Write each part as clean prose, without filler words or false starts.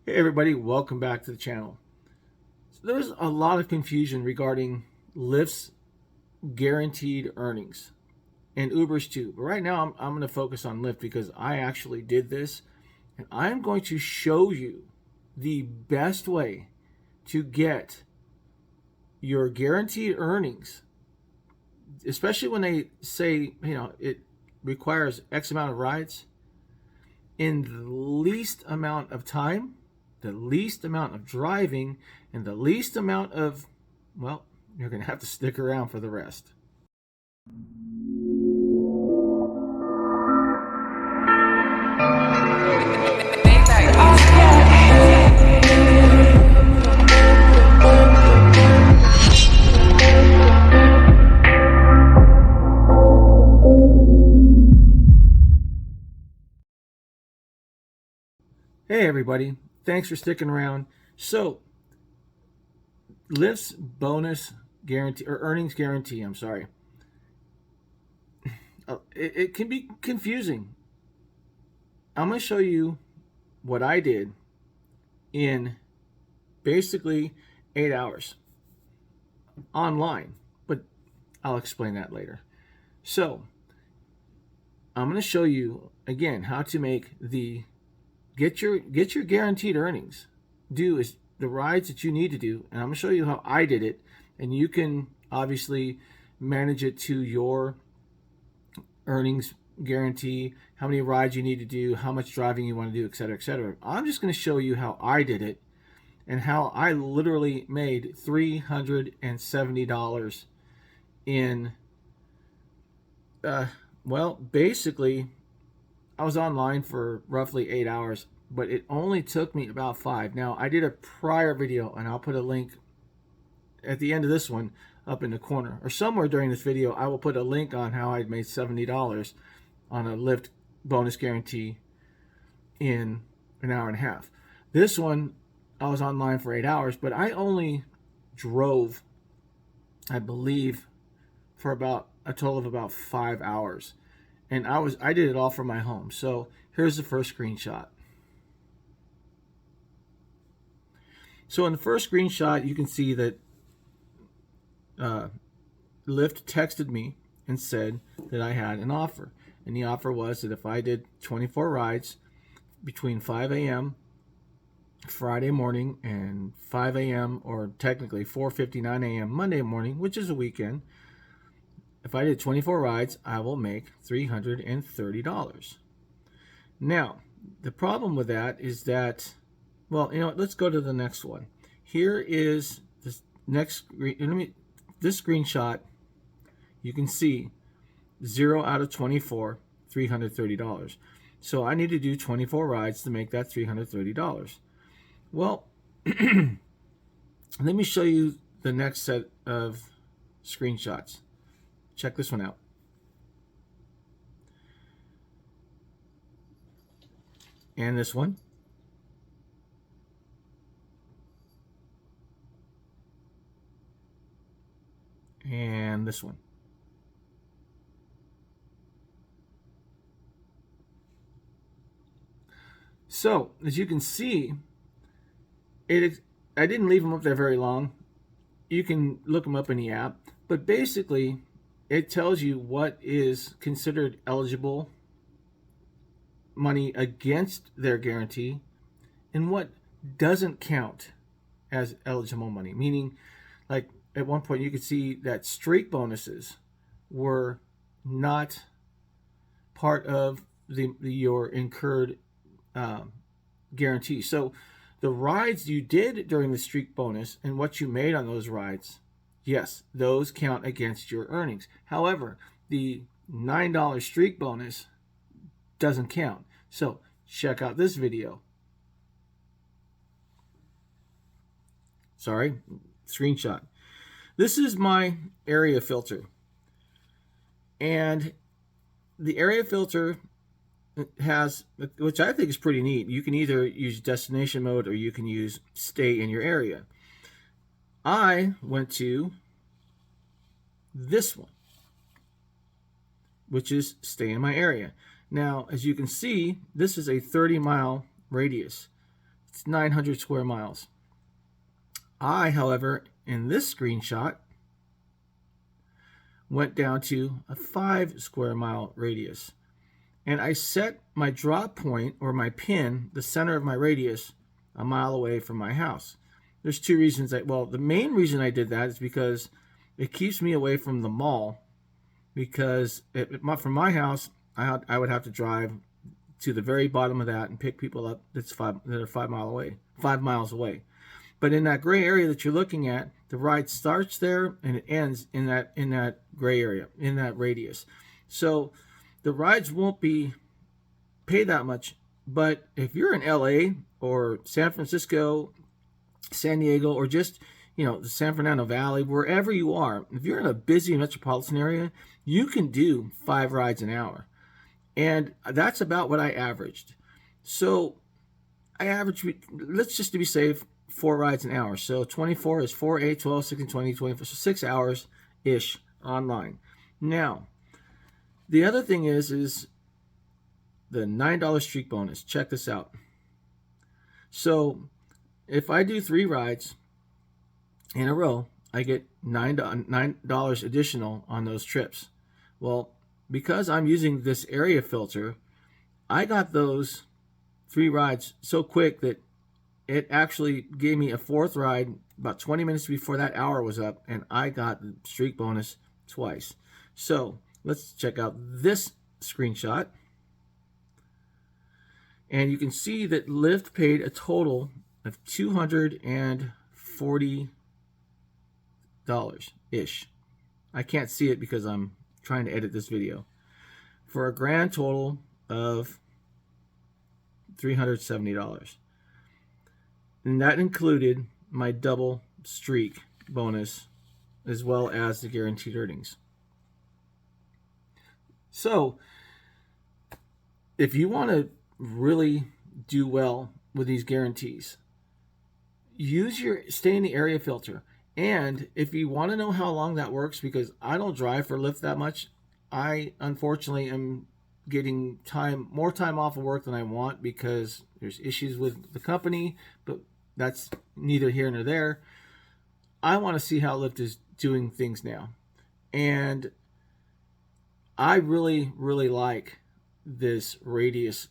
Hey everybody, welcome back to the channel. So there's a lot of confusion regarding Lyft's guaranteed earnings and Uber's too. But right now I'm going to focus on Lyft because I actually did this and I'm going to show you the best way to get your guaranteed earnings, especially when they say, it requires X amount of rides in the least amount of time, the least amount of driving, and the least amount of, well, you're going to have to stick around for the rest. Hey everybody, thanks for sticking around. So, Lyft's bonus guarantee, or earnings guarantee, I'm sorry, it can be confusing. I'm going to show you what I did in basically 8 hours online, but I'll explain that later. So, I'm going to show you again how to make the get your guaranteed earnings. Do is the rides that you need to do, and I'm going to show you how I did it, and you can obviously manage it to your earnings guarantee, how many rides you need to do, how much driving you want to do, etc., etc. I'm just going to show you how I did it and how I literally made $370 in well, basically I was online for roughly 8 hours, but it only took me about 5. Now, I did a prior video, and I'll put a link at the end of this one up in the corner, or somewhere during this video, I will put a link on how I made $70 on a Lyft bonus guarantee in an hour and a half. This one, I was online for 8 hours, but I only drove, I believe, for about a total of about 5 hours. And I did it all from my home. So here's the first screenshot. So in the first screenshot, you can see that Lyft texted me and said that I had an offer. And the offer was that if I did 24 rides between 5 a.m. Friday morning and 5 a.m. or technically 4:59 a.m. Monday morning, which is a weekend, if I did 24 rides, I will make $330. Now, the problem with that is that, well, let's go to the next one. Here is this next, this screenshot. You can see 0 out of 24, $330. So I need to do 24 rides to make that $330. Well, let me show you the next set of screenshots. Check this one out. And this one. And this one. So, as you can see, I didn't leave them up there very long. You can look them up in the app. But basically, it tells you what is considered eligible money against their guarantee and what doesn't count as eligible money. Meaning, like at one point you could see that streak bonuses were not part of your incurred guarantee. So the rides you did during the streak bonus and what you made on those rides, yes, those count against your earnings. However, the $9 streak bonus doesn't count. So check out this video. Sorry, screenshot. This is my area filter. And the area filter has, which I think is pretty neat. You can either use destination mode or you can use stay in your area. I went to this one, which is stay in my area. Now, as you can see, this is a 30-mile radius. It's 900 square miles. I, however, in this screenshot, went down to a 5 square mile radius. And I set my drop point, or my pin, the center of my radius, a mile away from my house. There's two reasons. Well, the main reason I did that is because it keeps me away from the mall. Because from my house, I would have to drive to the very bottom of that and pick people up that are 5 miles away. But in that gray area that you're looking at, the ride starts there and it ends in that gray area, in that radius. So the rides won't pay that much. But if you're in LA or San Francisco, San Diego, or just the San Fernando Valley, wherever you are, if you're in a busy metropolitan area, you can do 5 rides an hour. And that's about what I averaged. So I averaged, let's just to be safe, 4 rides an hour. So 24 is 4, 8, 12, 16, 20, 24. So 6 hours-ish online. Now, the other thing is the $9 streak bonus. Check this out. So if I do 3 rides in a row, I get $9 additional on those trips. Well, because I'm using this area filter, I got those 3 rides so quick that it actually gave me a 4th ride about 20 minutes before that hour was up, and I got the streak bonus twice. So let's check out this screenshot. And you can see that Lyft paid a total of $240-ish. I can't see it because I'm trying to edit this video. For a grand total of $370. And that included my double streak bonus as well as the guaranteed earnings. So if you want to really do well with these guarantees, stay in the area filter. And if you want to know how long that works, because I don't drive for Lyft that much, I unfortunately am getting more time off of work than I want because there's issues with the company, but that's neither here nor there. I want to see how Lyft is doing things now. And I really, really like this radius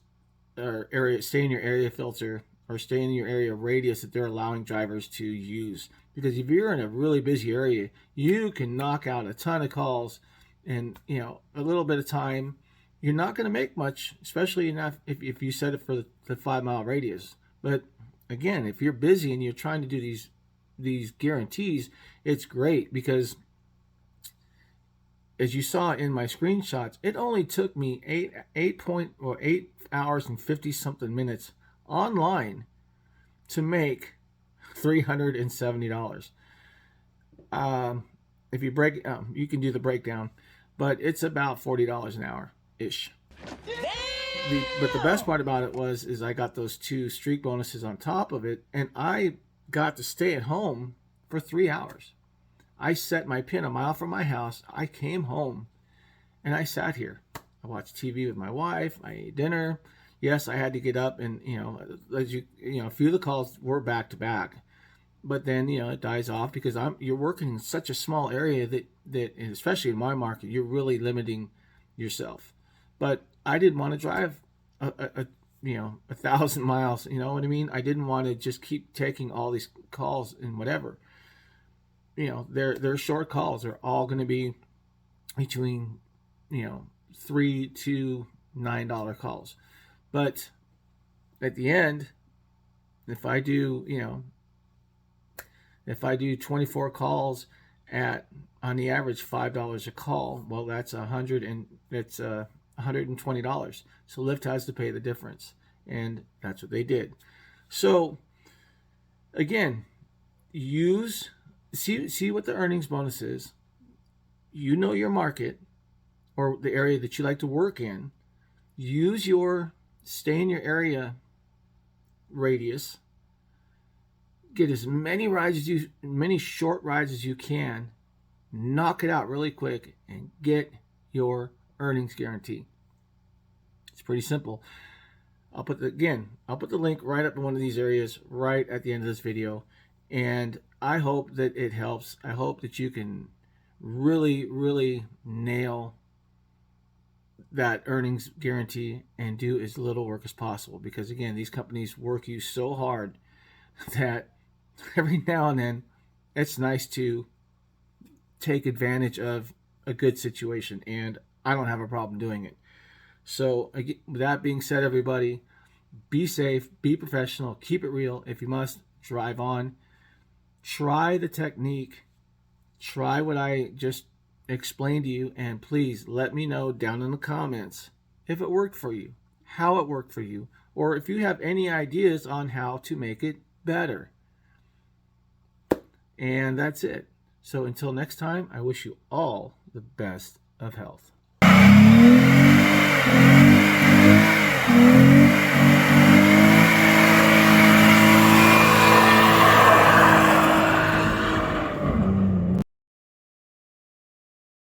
or area, stay in your area filter or stay in your area radius that they're allowing drivers to use. Because if you're in a really busy area, you can knock out a ton of calls in a little bit of time. You're not going to make much, especially if you set it for the 5 mile radius. But again, if you're busy and you're trying to do these guarantees, it's great because, as you saw in my screenshots, it only took me 8 hours and 50 something minutes online to make $370. If you break, you can do the breakdown, but it's about $40 an hour ish. But the best part about it is I got those 2 streak bonuses on top of it, and I got to stay at home for 3 hours. I set my pin a mile from my house. I came home and I sat here. I watched TV with my wife. I ate dinner. Yes, I had to get up and, a few of the calls were back to back. But then, it dies off because you're working in such a small area that especially in my market, you're really limiting yourself. But I didn't want to drive 1,000 miles. You know what I mean? I didn't want to just keep taking all these calls and whatever. They're short calls. They're all going to be between, $3 to $9 calls. But at the end, if I do 24 calls on the average $5 a call, well, that's $120. So Lyft has to pay the difference, and that's what they did. So again, see what the earnings bonus is. Your market or the area that you like to work in. Stay in your area radius. Get as many short rides as you can. Knock it out really quick and get your earnings guarantee. It's pretty simple. I'll put the link right up in one of these areas right at the end of this video. And I hope that it helps. I hope that you can really, really nail that earnings guarantee and do as little work as possible. Because again, these companies work you so hard that every now and then it's nice to take advantage of a good situation. And I don't have a problem doing it. So with that being said, everybody, be safe, be professional, keep it real. If you must, drive on. Try the technique. Try what I just explained to you, and please let me know down in the comments if it worked for you, how it worked for you, or if you have any ideas on how to make it better. And that's it. So until next time, I wish you all the best of health.